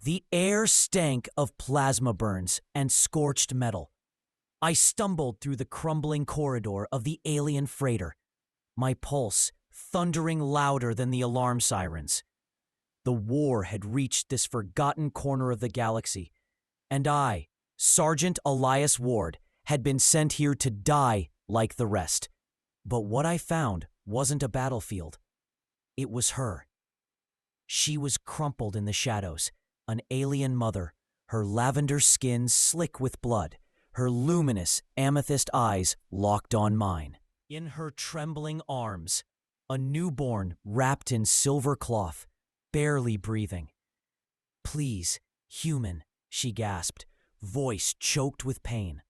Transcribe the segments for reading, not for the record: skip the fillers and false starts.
The air stank of plasma burns and scorched metal. I stumbled through the crumbling corridor of the alien freighter, my pulse thundering louder than the alarm sirens. The war had reached this forgotten corner of the galaxy, and I, Sergeant Elias Ward, had been sent here to die like the rest. But what I found wasn't a battlefield. It was her. She was crumpled in the shadows, an alien mother, her lavender skin slick with blood, her luminous amethyst eyes locked on mine. In her trembling arms, a newborn wrapped in silver cloth, barely breathing. "Please, human," she gasped, voice choked with pain.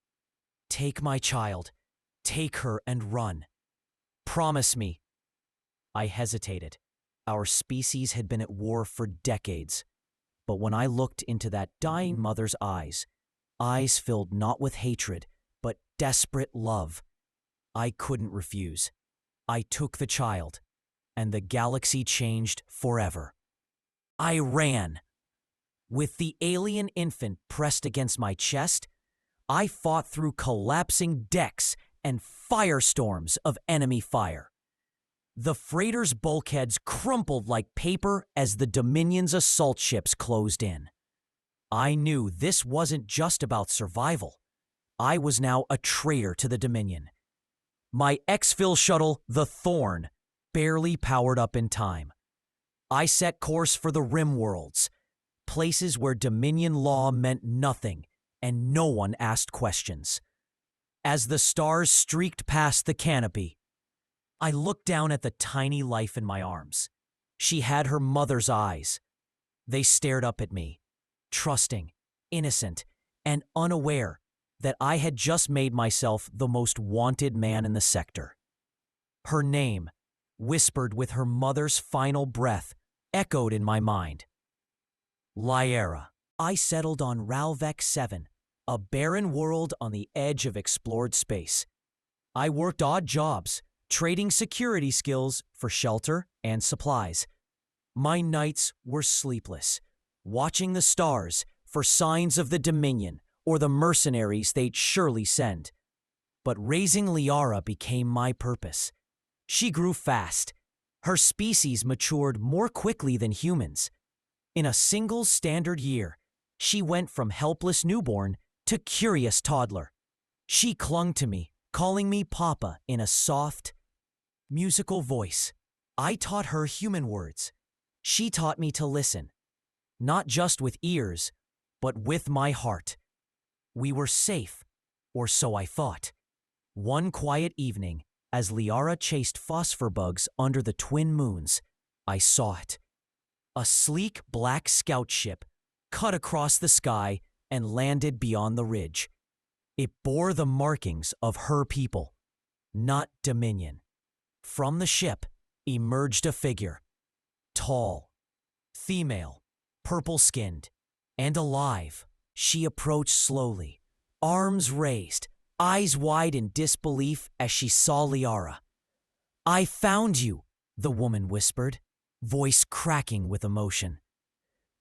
"Take my child. Take her and run. Promise me." I hesitated. Our species had been at war for decades. But when I looked into that dying mother's eyes filled not with hatred, but desperate love, I couldn't refuse. I took the child, and the galaxy changed forever. I ran. With the alien infant pressed against my chest, I fought through collapsing decks and firestorms of enemy fire. The freighter's bulkheads crumpled like paper as the Dominion's assault ships closed in. I knew this wasn't just about survival. I was now a traitor to the Dominion. My exfil shuttle, the Thorn, barely powered up in time. I set course for the Rim Worlds, places where Dominion law meant nothing and no one asked questions. As the stars streaked past the canopy, I looked down at the tiny life in my arms. She had her mother's eyes. They stared up at me, trusting, innocent, and unaware that I had just made myself the most wanted man in the sector. Her name, whispered with her mother's final breath, echoed in my mind. Lyra. I settled on Ralvec 7, a barren world on the edge of explored space. I worked odd jobs, trading security skills for shelter and supplies. My nights were sleepless, watching the stars for signs of the Dominion or the mercenaries they'd surely send. But raising Liara became my purpose. She grew fast. Her species matured more quickly than humans. In a single standard year, she went from helpless newborn to curious toddler. She clung to me, calling me Papa in a soft, musical voice. I taught her human words. She taught me to listen, not just with ears, but with my heart. We were safe, or so I thought. One quiet evening, as Liara chased phosphor bugs under the twin moons, I saw it. A sleek black scout ship cut across the sky and landed beyond the ridge. It bore the markings of her people, not Dominion. From the ship emerged a figure, tall, female, purple-skinned, and alive. She approached slowly, arms raised, eyes wide in disbelief as she saw Liara. "I found you," the woman whispered, voice cracking with emotion.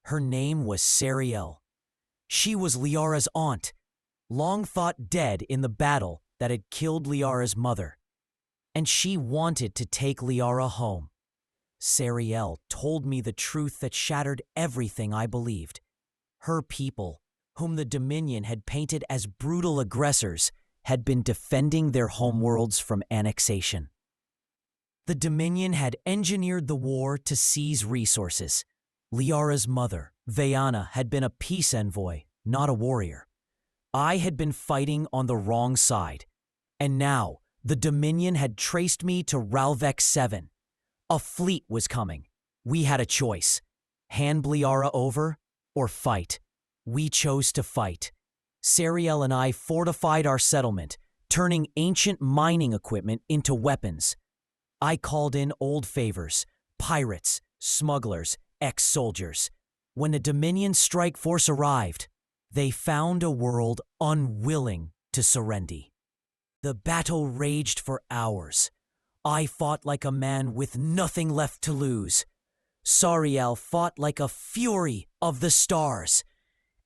Her name was Sariel. She was Liara's aunt, long thought dead in the battle that had killed Liara's mother. And she wanted to take Liara home. Sariel told me the truth that shattered everything I believed. Her people, whom the Dominion had painted as brutal aggressors, had been defending their homeworlds from annexation. The Dominion had engineered the war to seize resources. Liara's mother, Vayana, had been a peace envoy, not a warrior. I had been fighting on the wrong side, and now the Dominion had traced me to Ralvec 7. A fleet was coming. We had a choice: hand Liara over or fight. We chose to fight. Sariel and I fortified our settlement, turning ancient mining equipment into weapons. I called in old favors, pirates, smugglers, ex-soldiers. When the Dominion strike force arrived, they found a world unwilling to surrender. The battle raged for hours. I fought like a man with nothing left to lose. Sariel fought like a fury of the stars,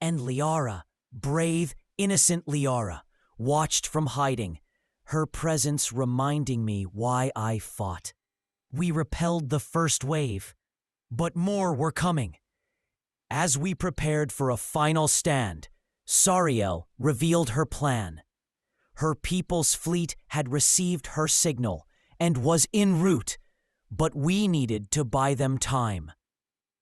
and Liara, brave, innocent Liara, watched from hiding, her presence reminding me why I fought. We repelled the first wave, but more were coming. As we prepared for a final stand, Sariel revealed her plan. Her people's fleet had received her signal and was en route, but we needed to buy them time.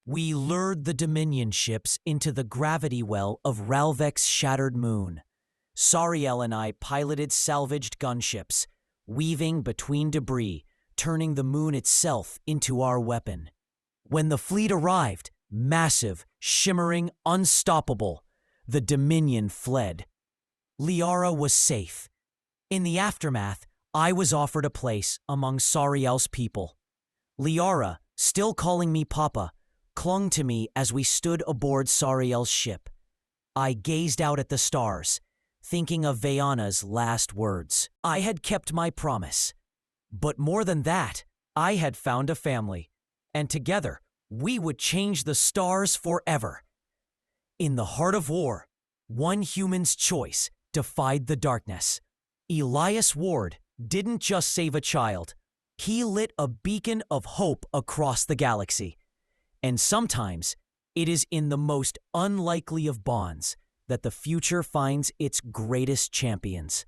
We lured the Dominion ships into the gravity well of Ralvek's shattered moon. Sariel and I piloted salvaged gunships, weaving between debris, turning the moon itself into our weapon. When the fleet arrived, massive, shimmering, unstoppable, the Dominion fled. Liara was safe. In the aftermath, I was offered a place among Sariel's people. Liara, still calling me Papa, clung to me as we stood aboard Sariel's ship. I gazed out at the stars, thinking of Vayana's last words. I had kept my promise. But more than that, I had found a family, and together we would change the stars forever. In the heart of war, one human's choice defied the darkness. Elias Ward didn't just save a child. He lit a beacon of hope across the galaxy. And sometimes, it is in the most unlikely of bonds that the future finds its greatest champions.